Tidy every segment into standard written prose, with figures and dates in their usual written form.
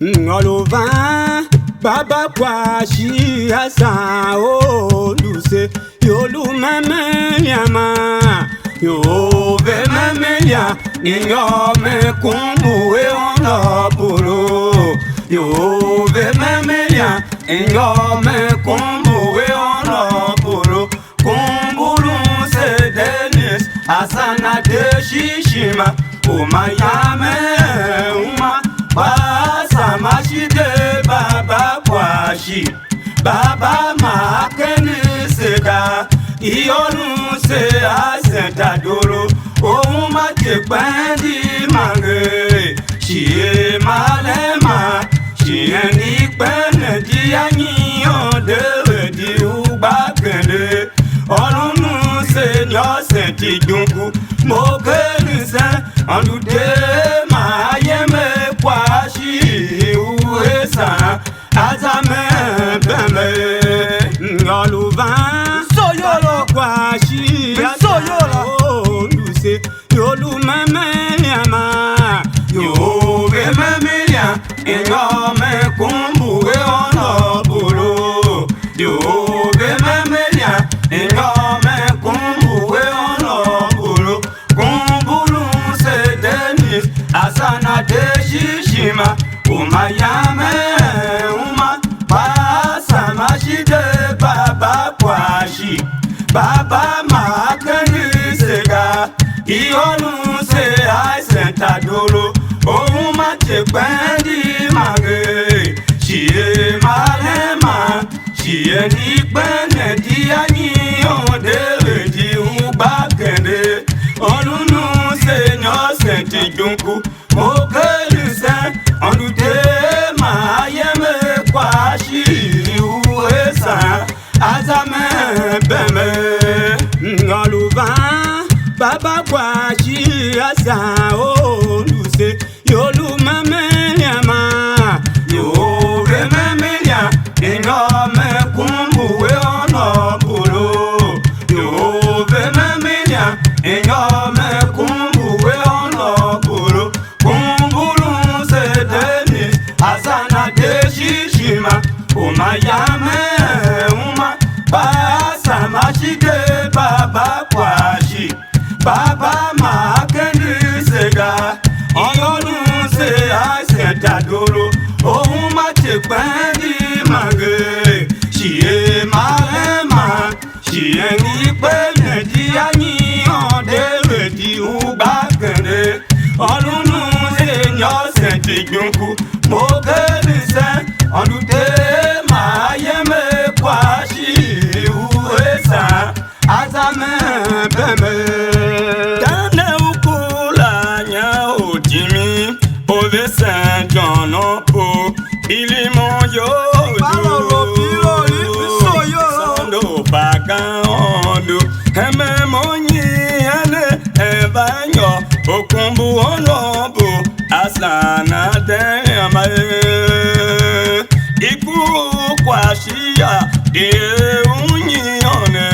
Ngolova baba kwa shi asa o luse yolu meme yama yo ve meme ya inyo me kumbu e ono polo yo ve meme ya inyo me kumbu e ono polo kumbulu se denis asana de shishima umayame uma basa mashide baba kwashi baba makeni seda iyonu se asenta doro ohun ma te pendi mange shie malema shie ni pene di aniyan de di ugba kende olunu se ni ose ti junku mo keni se andude ma yeme kwashi uesa azame beme ngoluva soyolo kwashi soyolo luse yolu meme yama yo be meme ya enyo me kumbu e ono bolo yo be meme ya enyo me kumbu e ono bolo kumbulu se denis asana de shishima umayame uma pasa mashide baba kwashi baba makani sega iyonu se aisenta dolo uma te pendi mage shie malema shie ni pene di ani ode di ugba kende olunu se nyo se ti junku mo kelise andude ma yeme kwashi uesa azame beme ngoluva baba kwashi asa o luse yolu mame yama yo be meme ya ingo me kumbu e ono bolo yo be meme ya ingo me kumbu e ono bolo kumbulu se denis asana de shishima umayame uma basa mashide baba kwashi baba makeni sega iyonu se asenta dolo ohun ma te pendi mage shie malema shie ni pene di ani ode di ugba kende olunu se nyo se ti junku mo kelise andude ma yeme kwashi uesa azame beme tane ukula nya ojimi ove Saint John opo ilimo yo sondo bagan ondo eme monyi ane evanyo okumbu onobo asana de amae iku kwashia de unyone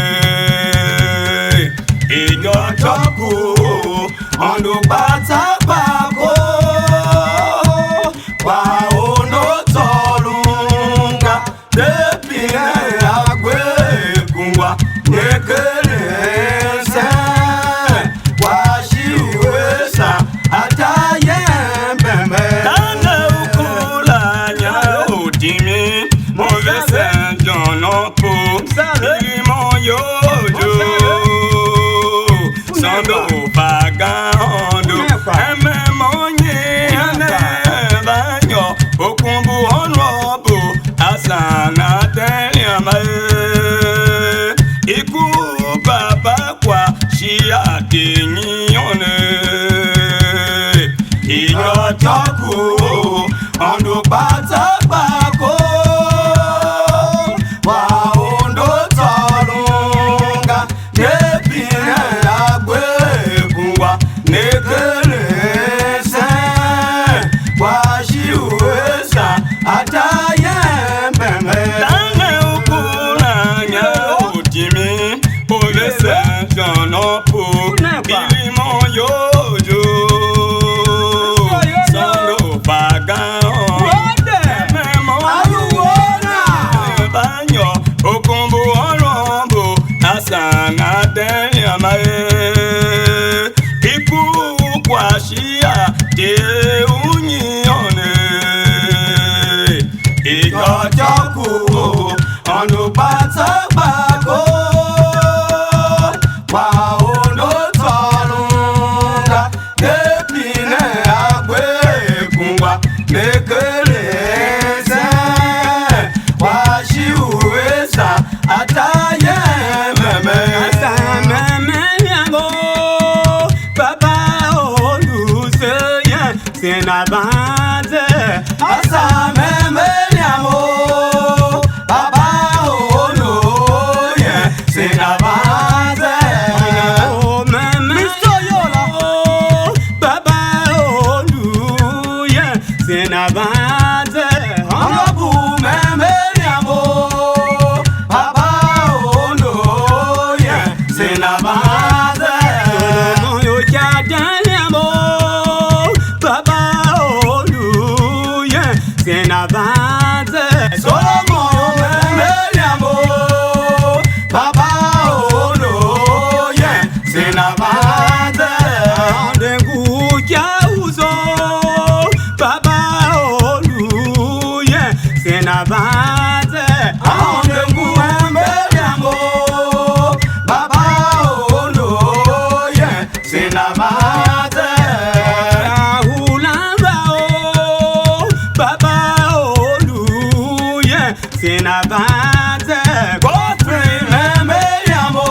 ijo choku ondo patapako wa ono tolunga depine agwe kungwa nekele se washi wesa ataye beme tane ukula nya odimi mo vese jono po ilimo yojo sondo pagando eme monye ane banyo okumbu onobo asana te amae iku baba kwa shia denyone iyo toku ondo patapako wa ondo tolunga depine agwe kungwa nekele se washi uesa ataye beme tane ukula nya odimi ove Saint John opo Unyone Ijojoku Onubata Bako Wa Ono Tolunga Depine Agwe Kungwa Nekeleze Wa Shiuesa Ataye Meme Sinabante Asa meme nyamo Baba ono ye Sinabante Oh meme Mr. Yola Baba olu ye Sinabante Olobu meme nyamo Baba ono ye Sinabante Moyo chadanyamo Baba olu ye Sinabante Solomon meme nyamo Baba ono ye Sinabante Dengu uzo Baba olu ye Sinabante Dengu meyamo Baba ono ye Sinabante Rahulamba o Baba olu ye Sinabante Godfrey meyamo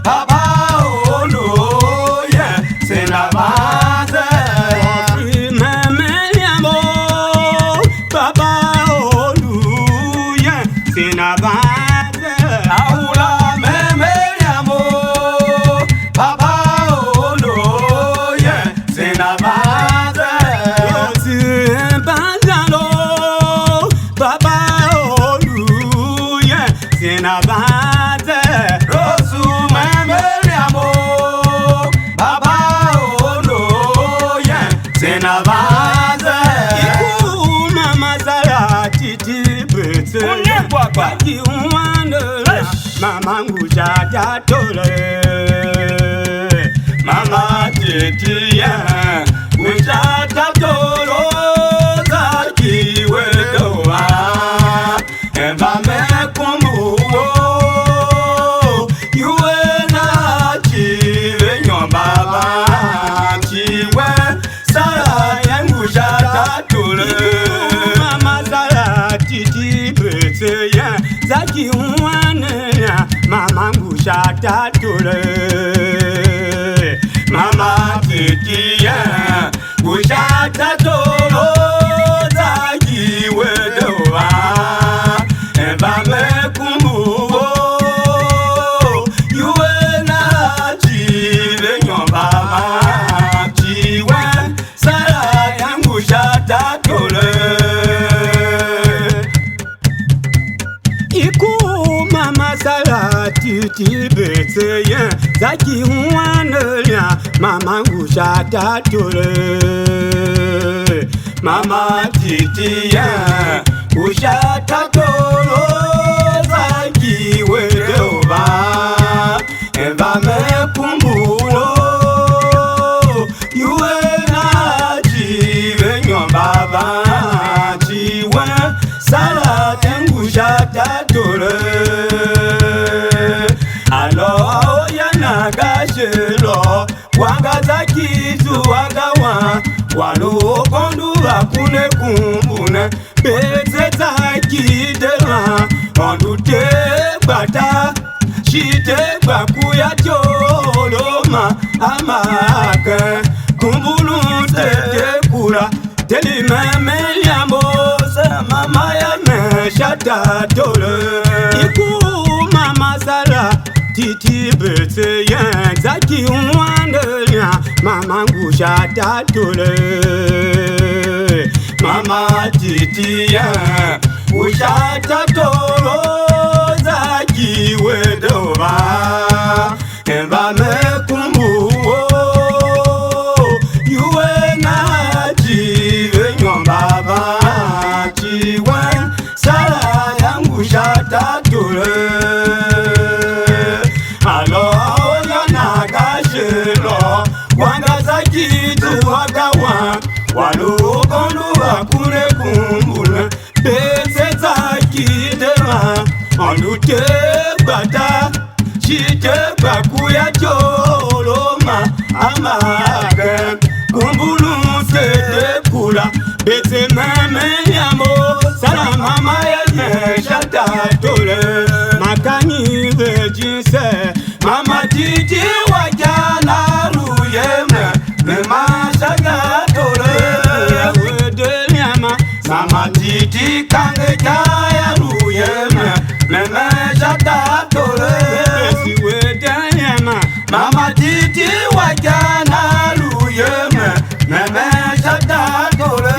Baba ono ye Sinabante Meme Baba olu ye Sinabante Ahula meyamo Baba ono ye Sinabante Banzalo Baba olu ye Sinabante Rosu meyamo Baba ono ye Sinabante Iku mama zara titi bete Onye gwagwa. Baki umwane Mama nguja datole Mama titi ya Ujata toro Zaki wedoa Eba mekumuwo Yue na chive nyon baba Chiwe Sara yengu jata tole Mama zara titi bete Zaki umwane Mama nguja datole Mama titi ya Ujata toro Zaki wedoa Eba mekumuwo Yue na chive nyon baba Chiwe Sara yangu jata tole Iku mama zara titi bete Zaki umwane Mama nguja datole Mama titi ya Ujata toro Zaki wedoa Eba mekumuwo Yue na chive nyon baba Chiwe Sara tengu jata tole Alo ya nagashelo Wagaza kitu wagawa Walo kondu akune kumbune Bete takidela Ondu te bata Shite bakuya joloma Amake Kumbulu te kura Teli meme yambo Se mama ya me shata dole Iku mama zara titi bete Zaki umwane Mama nguja datole Mama titi ya Ujata toro Zaki wedoa Eba mekumuwo Yue na chive nyon baba Chiwe Sara yangu jata tole Alo ya nagashelo wangaza kitu wakawa walukonu wakule kumbula beze za kidema ondute bata chite bakuya choloma amage kumbulu sete kula beze meme yamo salama maye shata tole makani vejise mama titi wajana ruyeme mema saga tole wede nyama mama titi kange jaya ruyeme meme shata tole wede nyama mama titi wajana ruyeme meme shata tole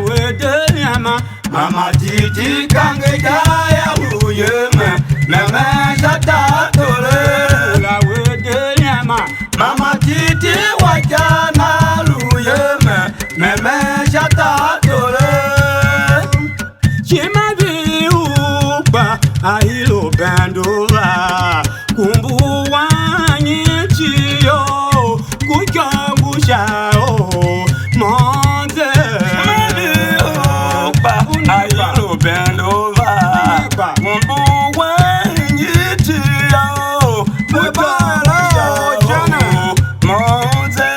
wede nyama mama titi kange jaya ruyeme meme shata tole wede nyama mama titi wajana ruyeme meme shata tole chima viupa ahilo bandova kumbu wanyichiyo kuchangusha monde viupa ahilo bandova kumbu wanyichiyo kuchangusha monde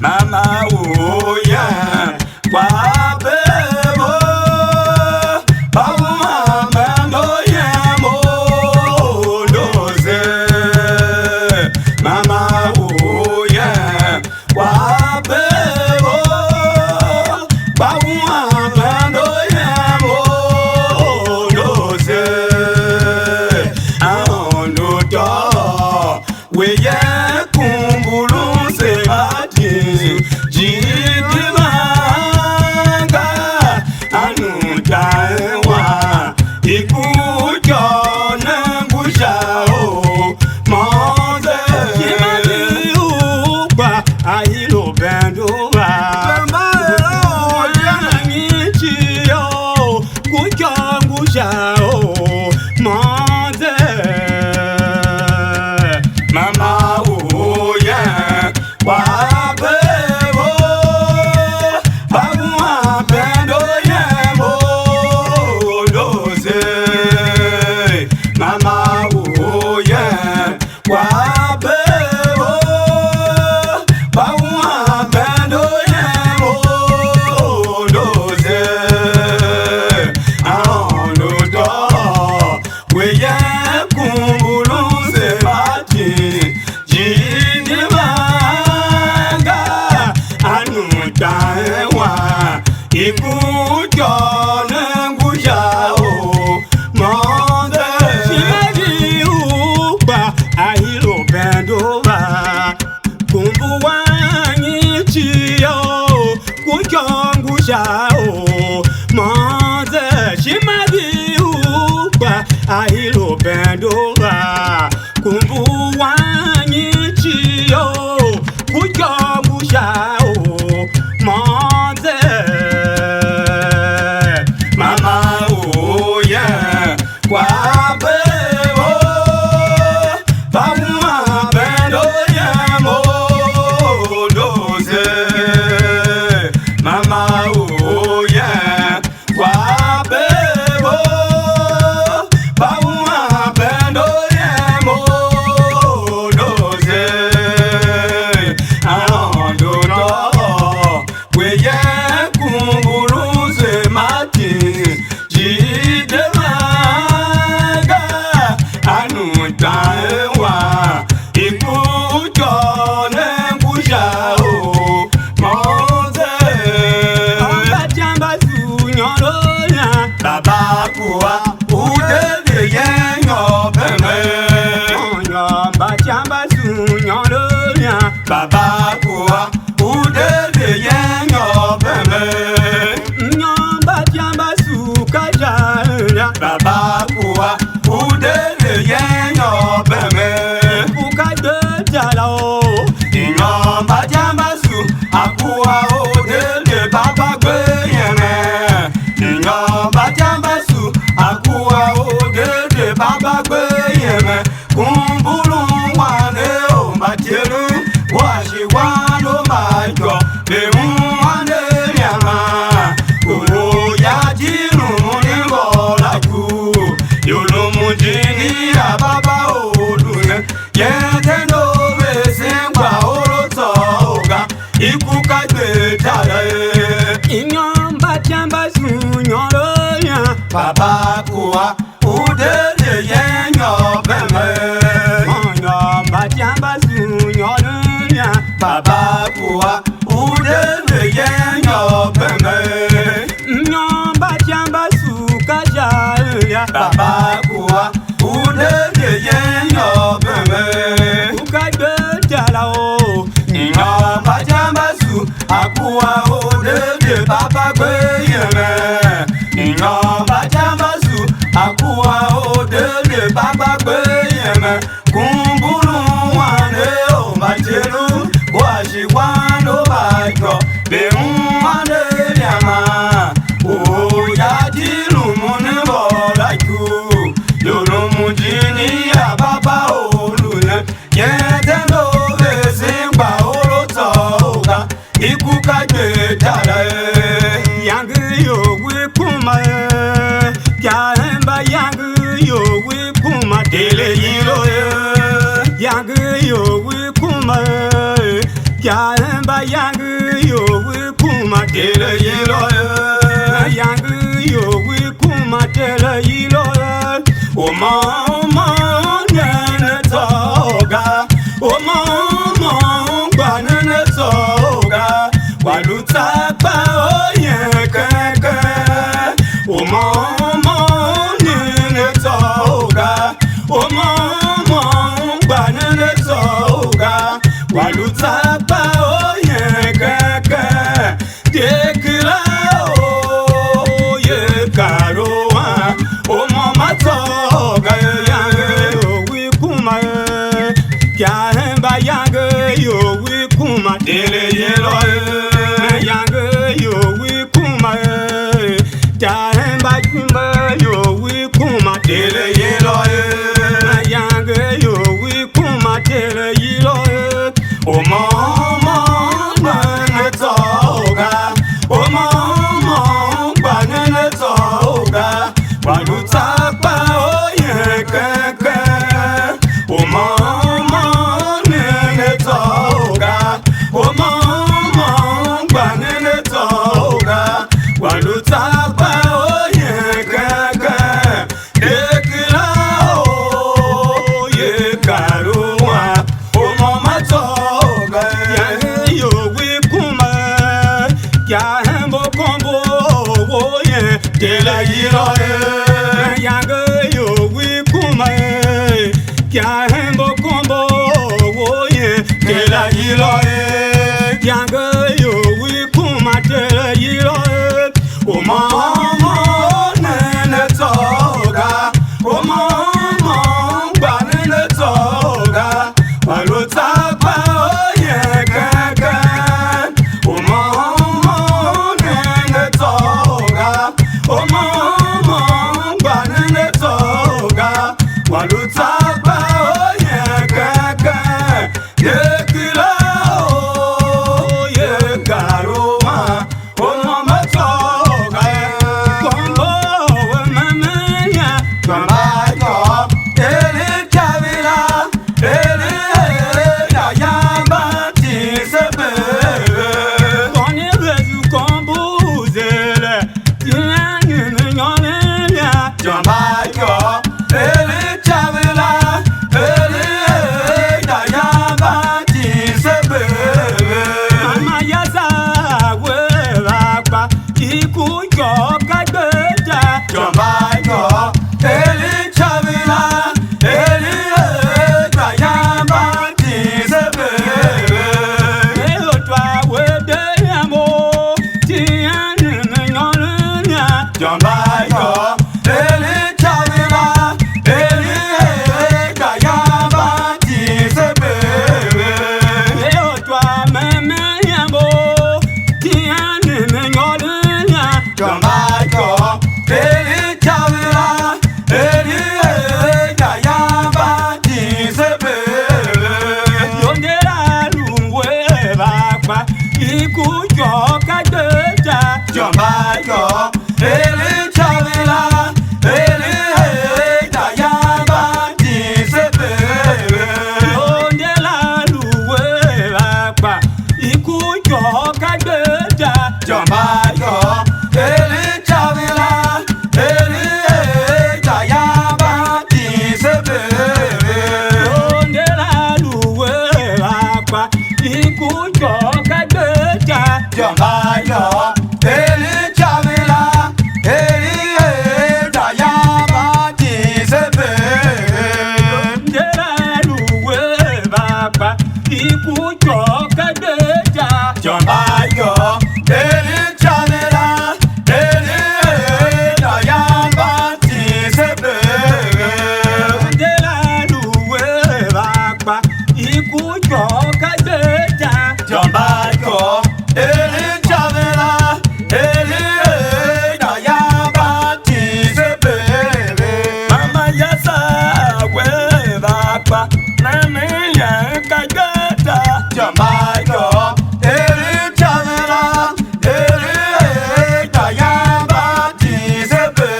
mama uya kwa ahilo bandova kumbu wanyichiyo kuchangusha monde mama uya kwa bebo bama bendo yamo doze mama uya kwa Baba kuwa udele yenyo beme nyamba jamba suka jaya Baba kuwa udele yenyo beme buka de jalo nyamba jamba su akuwa udele baba gwe yeme nyamba jamba su akuwa udele baba gwe yeme kumbulu wane baba kuwa udele yenyo beme Onyo batiamba su nyonunya baba kuwa udele yenyo beme Nyo batiamba su kaja baba kuwa udele yenyo beme Ukagbe jalao Inyo batiamba su akuwa udele baba gbe yeme Inyo batiamba su akuwa odele baba gbe yeme kumbulu wane o majelu washi wano bajo be wane yama o ya dilu mune bola ku yoro mujini ya baba olule yetendo bezimba olotoga ikuka gbe dara Yang yo we kuma Kyaemba yang yo we kuma dele yiro Yang yo we kuma Kyaemba yang yo we kuma dele yiro Yang yo we kuma tele yilo Oma nene toga Oma nene toga Waluta pa oye keke Oma nene toga Oma nene toga Waluta pa oye keke Dekila oye karoa Oma matoga Yang yo we kuma Kyaemba yang yo we kuma Dele yelo Yang yo we kuma Kyaemba yo we kuma Dele yelo Yang yo we kuma tele yilo Oma nene toga Oma nene toga Waluta pa oye keke Oma nene toga Oma nene toga Waluta pa oye keke Dekila oye karuwa Oma matoga Yang yo we kuma Kyaembo kombo oye Dele yiro Yang yo we kuma Kyaembo kombo oye Dele yiro Yang yo we kuma tele yilo Oma nene toga Oma nene toga Waluta pa oye keke Oma nene toga Oma nene toga Waluta pa oye keke Dekila ikú jọ kágbéjà. Jọba yọ èrí jàmílà èrí èdàyà bá ti ṣépè. Jẹ́rẹ̀lúwé bàbá ikú jọ kágbéjà. Jọba yọ èrí jàmílà èrí èdàyà bá ti ṣépè. Jẹ́rẹ̀lúwé bàbá ikú jọ kágbéjà. Jọba yọ èrí jàmílà èrí èdàyà bá ti ṣépè. Mama yasa we bàbá nami yẹn kágbéjà. Jọba yọ èrí jàmílà èrí èdàyà bá ti ṣépè.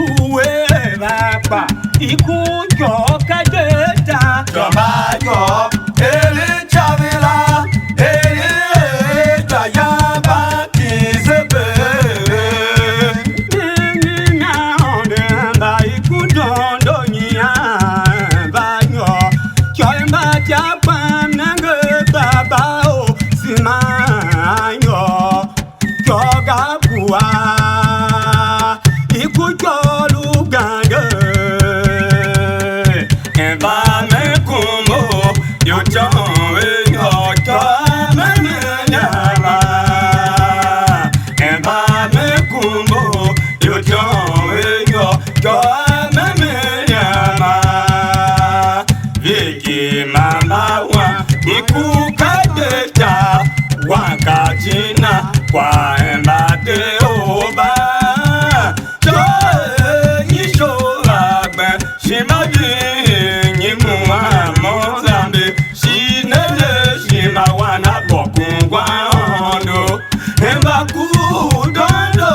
Uwe bàbá ikú jọ kágbéjà. Jọba yọ èrí jàmílà èrí èdàyà bá ti ṣépè. Wakajina kwa embate oba jo yisho agbe shimabi nyimu amozambe shinele shimawana bokungwa ondo embaku dondo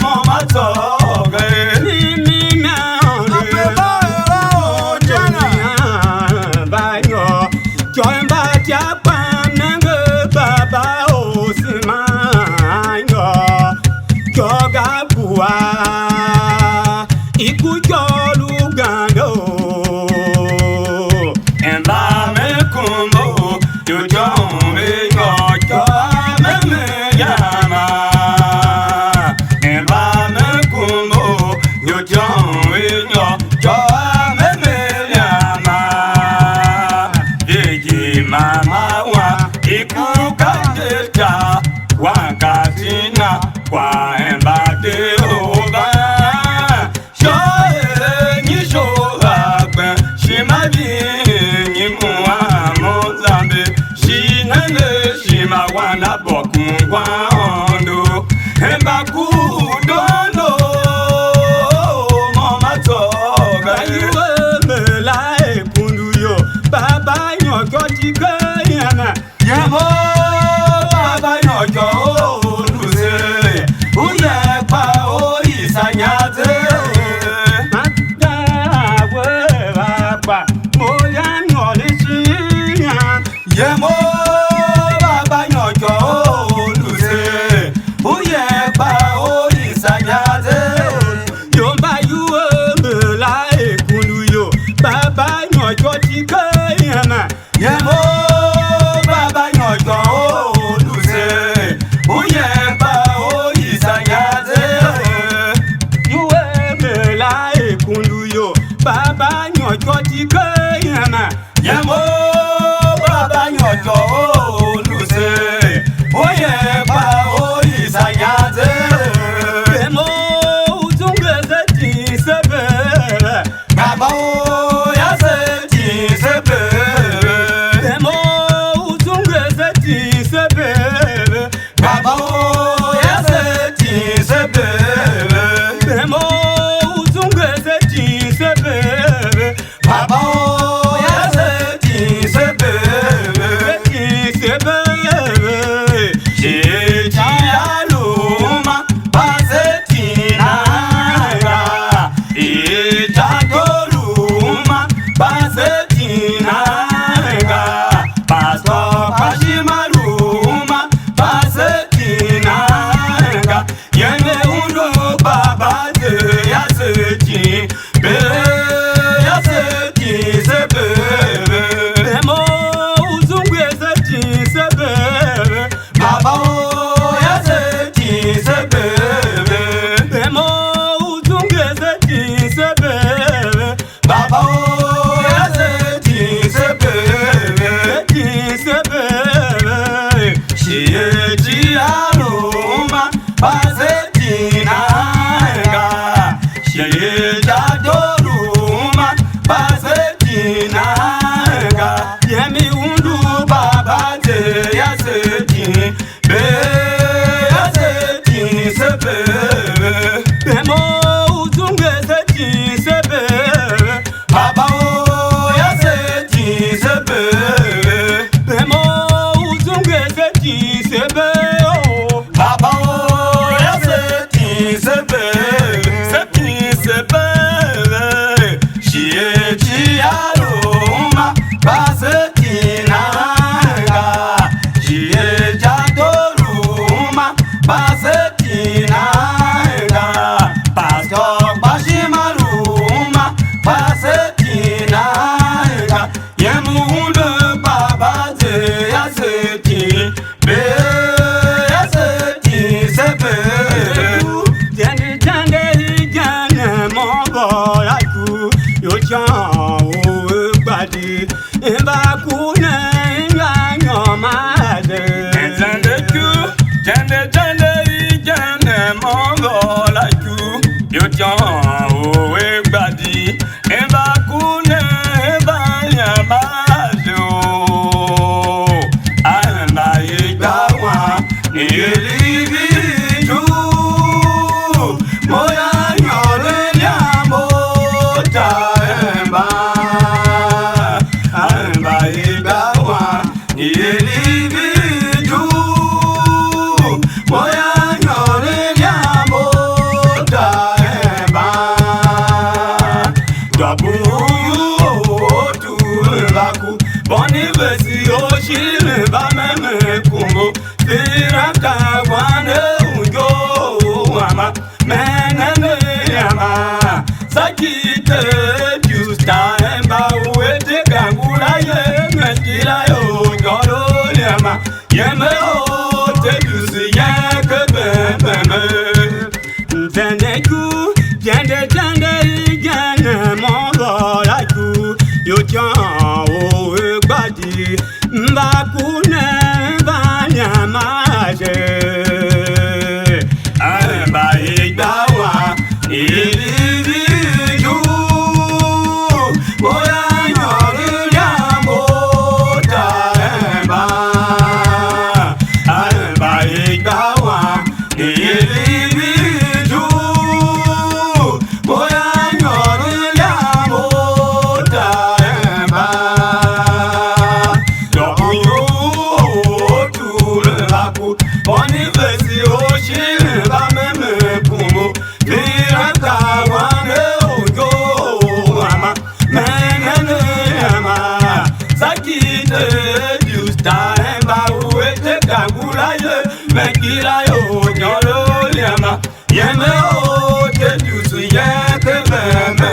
mama toge nimina Apeba jana banyo jo embate apa baba osimanyo joga bua ikú jọ lugando ẹnba mẹkùnmó yọjọ mẹyọ jọ mẹmẹ yàmà ẹnba mẹkùnmó yọjọ mẹyọ jọ mẹmẹ yàmà yèyí màmá wa ikú kájẹjà wákàtínà wà ẹ̀mbàdé ọba ṣọ́ ẹ̀yìn ṣọ́ra gbẹ̀ ṣì má bí ẹ̀yìn mú àmọ́zàmbé ṣì nẹ́lẹ̀ ṣì má wà lábọ̀kún wá ọ̀dọ́ ẹ̀mbàkú dọ́ndọ́ mọ́ má tọ́ ọ̀gá ìwé mẹ́la ẹ̀kúndú yọ bàbá yànjọ́ ti gbé yẹn náà. Yẹ̀mọ́ bàbá yànjọ́ olùṣe ó yẹ pa orí ìsànyàtẹ̀. Yẹ̀mọ́ bàbá yànjọ́ olùṣe ó yẹ pa orí ìsànyàtẹ̀. Yorùbá yúwo mẹ́la èkúndú yọ bàbá yànjọ́ ti gbé yẹn náà. Yẹ̀mọ́ bàbá yànjọ́ olùṣe ó yẹ pa orí ìsànyàtẹ̀. Yúwo mẹ́la èkúndú yọ bàbá yànjọ́ ti gbé yẹn náà. Yẹ̀mọ́ bàbá yànjọ́ olùṣe ó yẹ pa orí ìsànyàtẹ̀. Yẹ̀mọ́ tún gbèsè tì í sẹ́bẹ̀rẹ̀. Bàbá ó yá ṣe tì í sẹ́bẹ̀rẹ̀. Yẹ̀mọ́ tún gbèsè tì í sẹ́bẹ̀rẹ̀. Bàbá ó yá ṣe tì í sẹ́bẹ̀rẹ̀. Yẹ̀mọ́ tún gbèsè tì í sẹ́bẹ̀rẹ̀. Bàbá ó yá ṣe tì í sẹ́bẹ̀rẹ̀. Tì í sẹ́bẹ̀rẹ̀. Ṣèjì àlùmá bá ṣe tì náírà. Ìjàgbọ́lùmá bá ṣe tì náírà. Pásítọ̀ Pàṣímàlùmá bá ṣe tì náírà. Yẹ̀lẹ̀ ń lo bàbá tẹ̀ yá ṣe tì bẹ́ẹ̀ yá ṣe tì ṣe bẹ́ẹ̀. gbadi bakuna nganyomade Jande ku jande ijane mongo la ku yo tian owe gbadi bakuna banyamado amba igbawa elibi ju moya nyore liamo ta amba igbawa elibi ju moya nyore liamo ta double tu baku boni besi oshile ba meme kumbo firaka wane ujo ama menene ama sakite justa emba uete kangula ye mekila yo goro yama yeme o te jusi ye kebeme Tendeku jande igane mongo laku yo tian owe gbadi bakuna banyamade amba igbawa elibi ju moya nyore liamo ta amba igbawa elibi ju moya nyore liamo ta double tu baku boni besi oshile ba meme kumbo firaka wane ujo ama menene ama sakite justa emba uete kangula ye mekila yo nyoro liama yeme o te jusu ye kebeme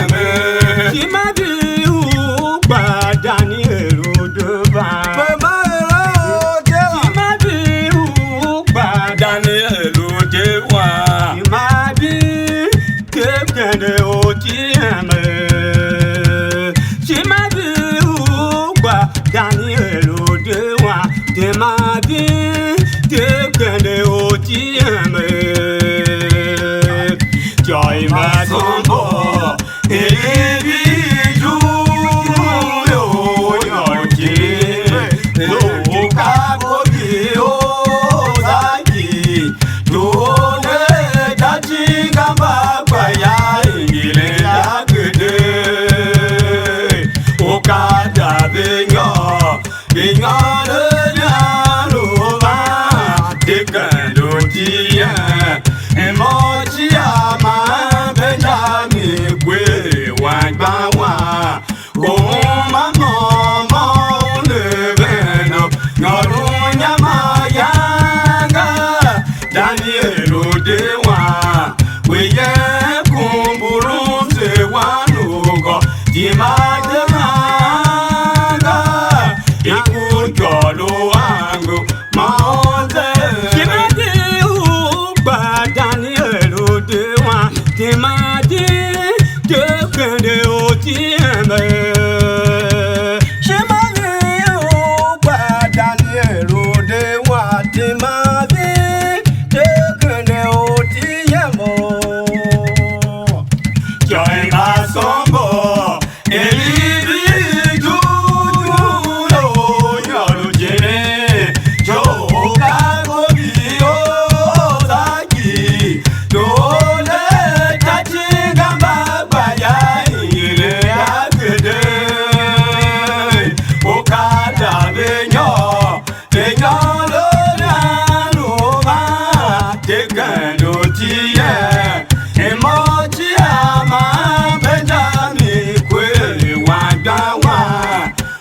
Timadi ugbada ni erodoba Timadi ugbada Daniel Ojewa Timadi kekende otieme Timadi ugbada ni erodewa Timadi kekende otieme Joy Masombo elibi ju yo yorje lo kabobi o zaki do ne dachi gamba gbaya ingile agede o kada beyan le lo ba te kan lo ti emoji ama benjami gwe wa gba wa ko ma mo le beno yorun nyama yanga Daniel Odewa we ye kumburu se wanugo di madanga iku jolo ango ma Timadi ugbada ni erodewa Timadi kekende otieme Timadi ugbada ni erodewa Timadi kekende otiemo Joy Masombo elibi ju lo yorje jo kabobi o zaki do le tachi gamba gbaya ingile agede o kada beyan lo lo ba te kan lo ti ye emoji ama benjamin kwe wa gba wa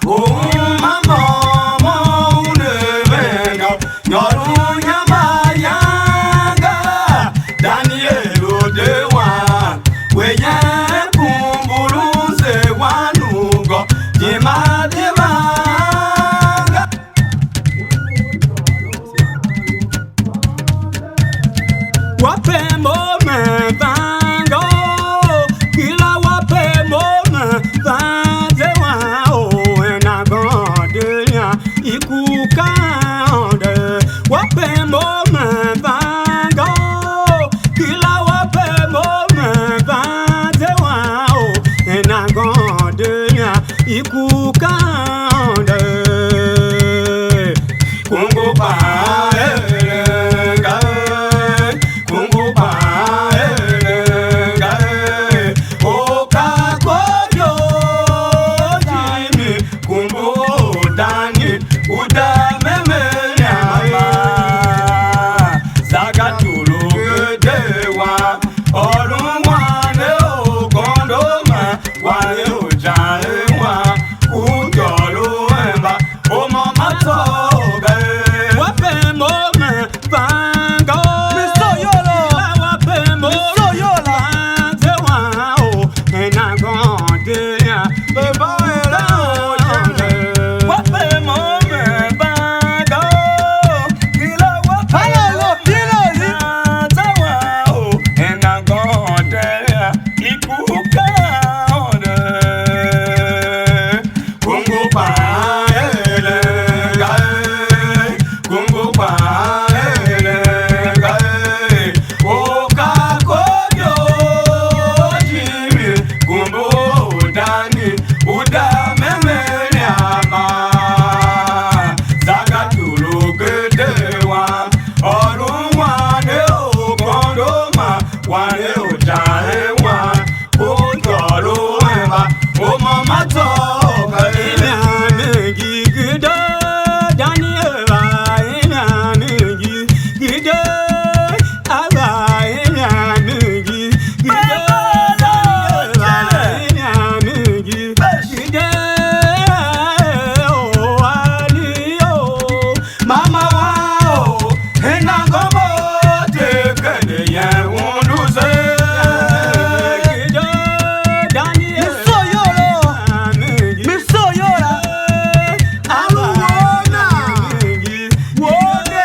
ohun mama mo le benga yorun yama yanga Daniel Odewa we ye kumburu se wanugo di mademanga Wape mo me vango Kila wape mo me vanze wa o kukande kungu pa elenga kungu pa elenga okakoyo jimi kungu dani uda meme nyama zagatulu gedewa olumwane okondoma wale ojale wa kujolo emba omo matoge wape mome pango misoyolo wape misoyola tewa o enagonde ya eboela wape mome pango kila wape Alalo, pilo, tewa o enagonde ya ikukande kungu pa elenga kungu pa elenga okakoyo jimi kumbu dani uda meme nyama zagatulu gedewa olumwane okondoma wale ojaewa kujolo emba omo matoga inamegi gide daniela inamegi gide aba inamegi gide daniela inamegi gide o alio mama wao enangomo tekene ye unduze gide daniela misoyolo, misoyola, aluwona, wone,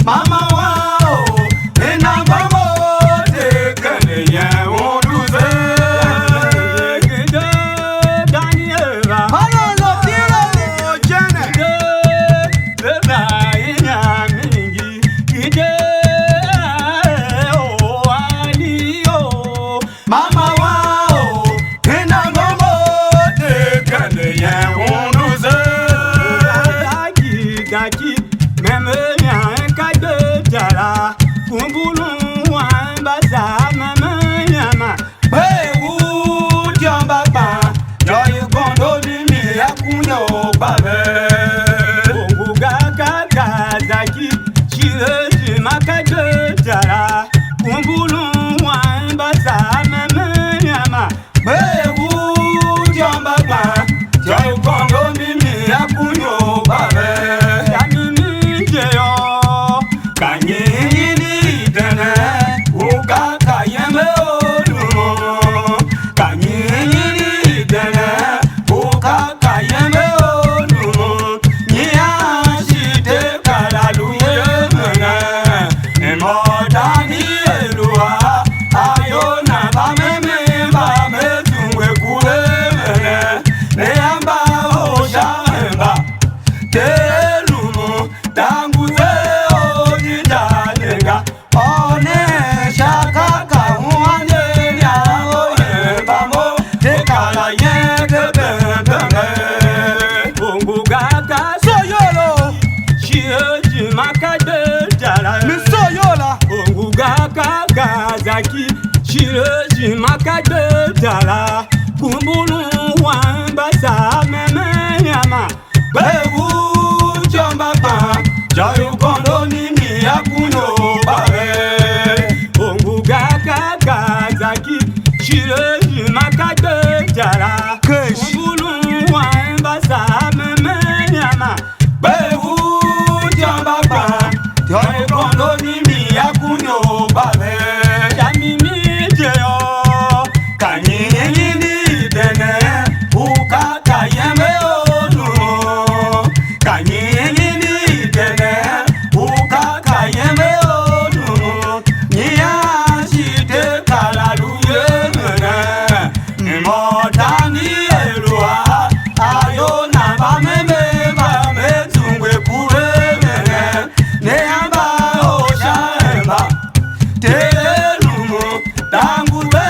mama wao enangomo tekene ye unduze alalo, pilo, jene, mama wao enangomo tekene ye unduze daki meme nyanka jara kumbulu wambaza mama nyama bewu jamba pa joy gondo bimi akunyo babe onguga kaka daki chireji makade jara kumbulu wambaza mama nyama bewu jamba pa joy gondo bimi akunyo babe kanyini dene uga kayeme olumo kanyini dene uga kayeme olumo nyia shite kalaluye mene emodani elua ayona bameme bametungwe kule mene neamba oshamba telumo danguze ojijalenga one shakaka huane ya oyembamo tekala yekebebebe ongugaga misoyolo, shieji makade jara misoyola, ongugaga gazaki shieji makade jara kumbulu wambasa meme nyama bewu jamba pa jayu kondo nimi akunyo babe ongugaga gazaki shieji makade jara Kesh. kumbulu wambasa meme nyama bewu jamba pa jayu kondo nimi akunyo babe jamimi jeyo kanyini dene ukaka yeme olumo kanyini dene telumu dangube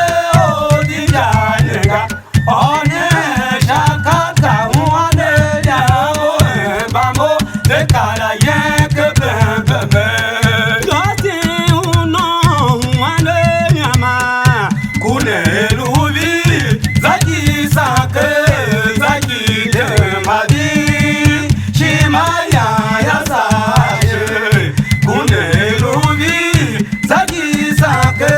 odijanega one shakaka wane yao bambo dekala yeke bembeme Josi uno wane yama kune lubi zaki sake zaki demadi shimaya yasaje kune lubi zaki sake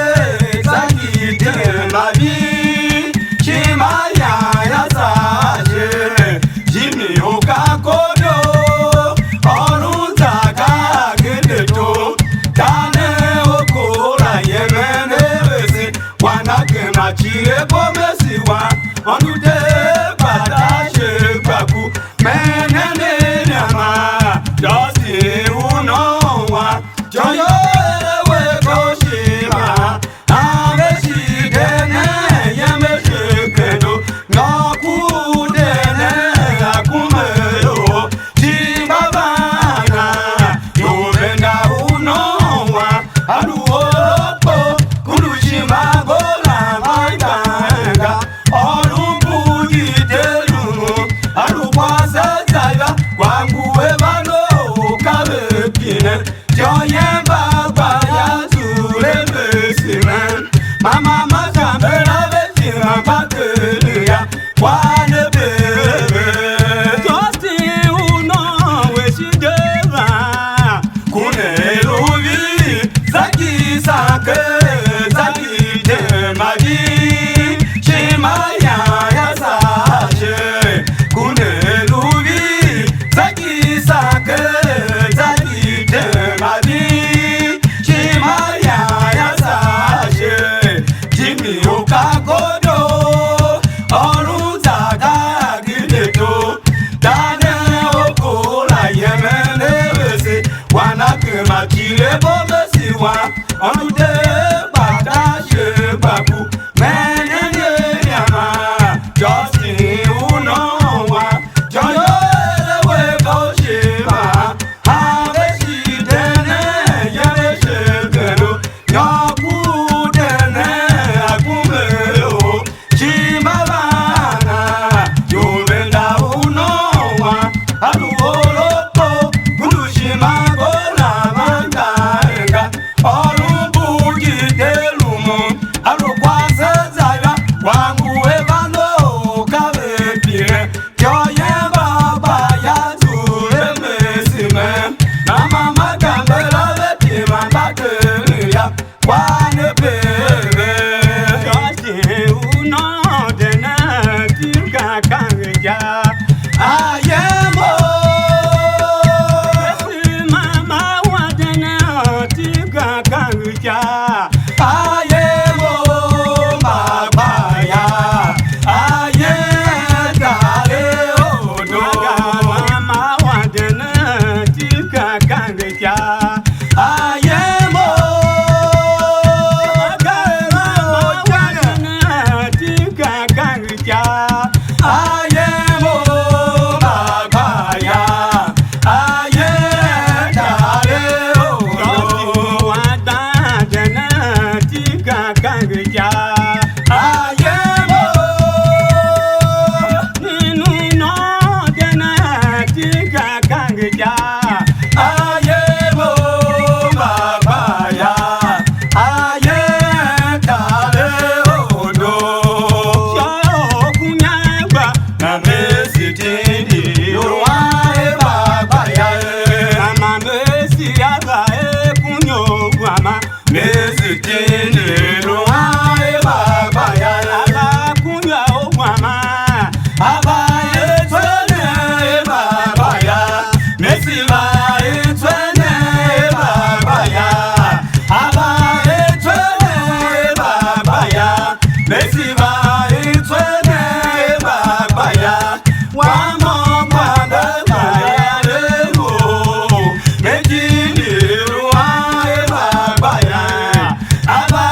zaki demadi shimaya yasaje jimi okakodo orunzaka geneto tane okora yemene besi wanake machire pomesiwa onude badashe baku menene nyama josi unowa joyo ewe koshima aveshidene yemeshikedo nokudene akumeyo timbabana yobenda unowa aluopo kuluchimagola maiganga olubuyitelumu alukwasezaiba kwanguwe bano kabepine tyoyembagba yazulembesime mama makambela betima bakeliya kwanebebe Josi uno weshideva kune lubi zaki sake zaki demadi shimaya yasaje kune lubi zaki sake zaki demadi shimaya yasaje jimi okagodo orunzaka gideto dane okola yemene bese wanake makire bomesiwa onude badashe baku menene yama josi unowa joyo ewe koshima aveshidene yemeshekelo nyokudene akumeyo chimabana yobenda unowa aluolopo kulushimagola mangaenga olubugitelumu alukwasezaiba wanguwe bano kabepire tyoyembagba yazulembesime namamagambela betima bakeliya kwanebebe Josi uno dena tika kangja ayemo Mama wadena tika kangja ayemo magbaya ayekale odo Mama wadena tika kangja ayemo Mama wadena tika kangja ayemo magbaya ayekale odo Wadena tika kangja ayemo Ninu no dena tika kangja ayemo magbaya ayekale odo Kunyagba na mesitini yorwa ebagbaya Mama mesi aba ekunyogwama mesitini yorwa ebagbaya Ala kunya ogwama abaye twene ebagbaya mesiba etwene ebagbaya abaye twene ebagbaya mesiba etwene ebagbaya wamo kwandabaya lelo mejini yorwa ebagbaya aba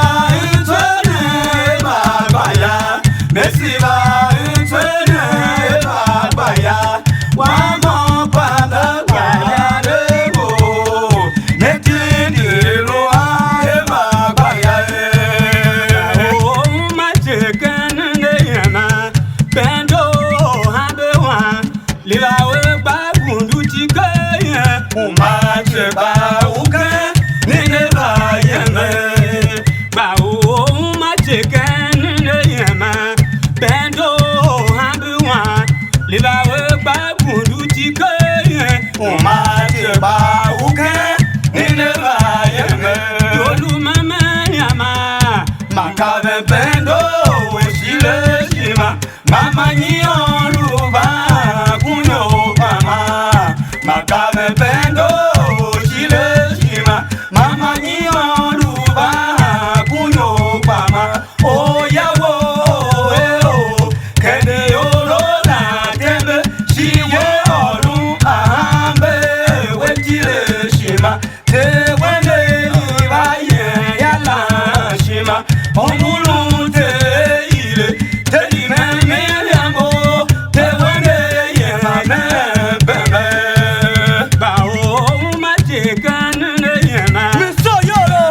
bendo shile shima mama nyolu ba kunyo mama makabe bendo shile shima mama nyolu ba kunyo mama oh yawo kede yolo la tembe shiye olu ahambe wetile shima te wende ba ye yala shima omulu te ile te me yambo te wende ye ma bebe ba o ma chicken ne yema miso yola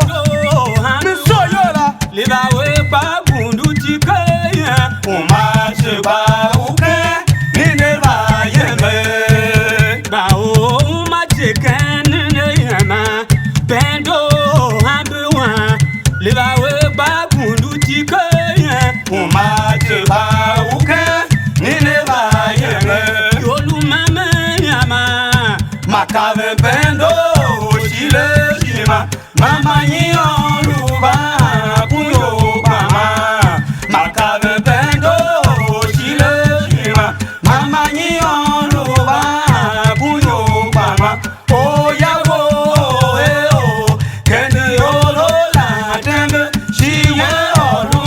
le ba we pa gundu chikaya uma se ba uke ni ne ba yeme ba o ma chicken ne yema bendo hambuwa le ba we pa gundu chikaya uma se ba uke ni ne ba yeme yolu mama yama makabe bendo shile shima mama nyolu ba kunyo mama makabe bendo shile shima mama nyolu ba kunyo mama oh yawo kende yolo la tembe shiye olu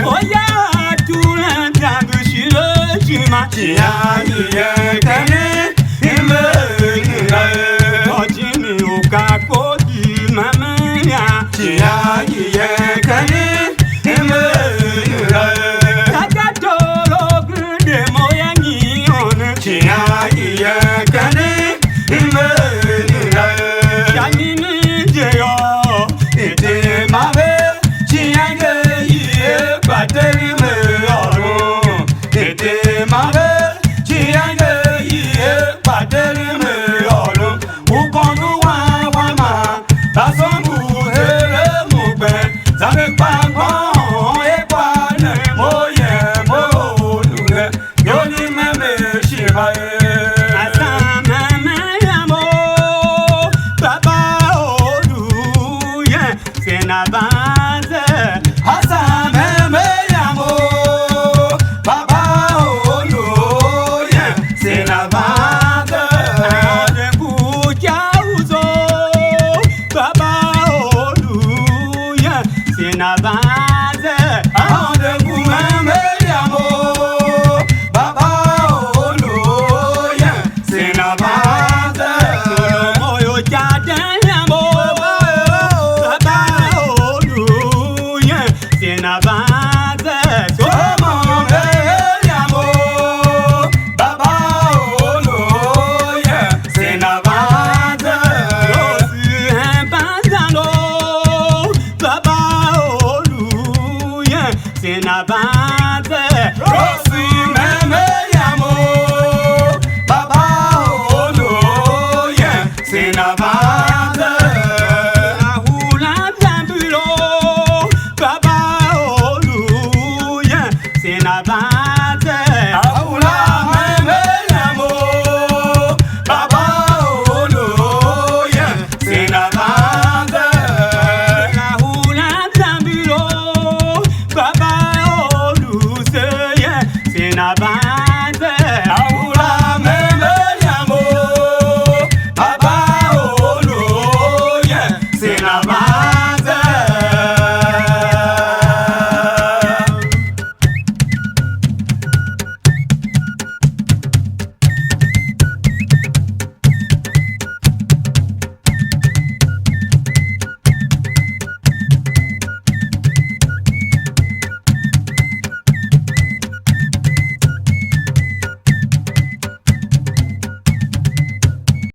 Oya tout l'entendre sur le chemin. Continue au caco du mamania. Tagatologue de moyanione. Janine Jeo. Baba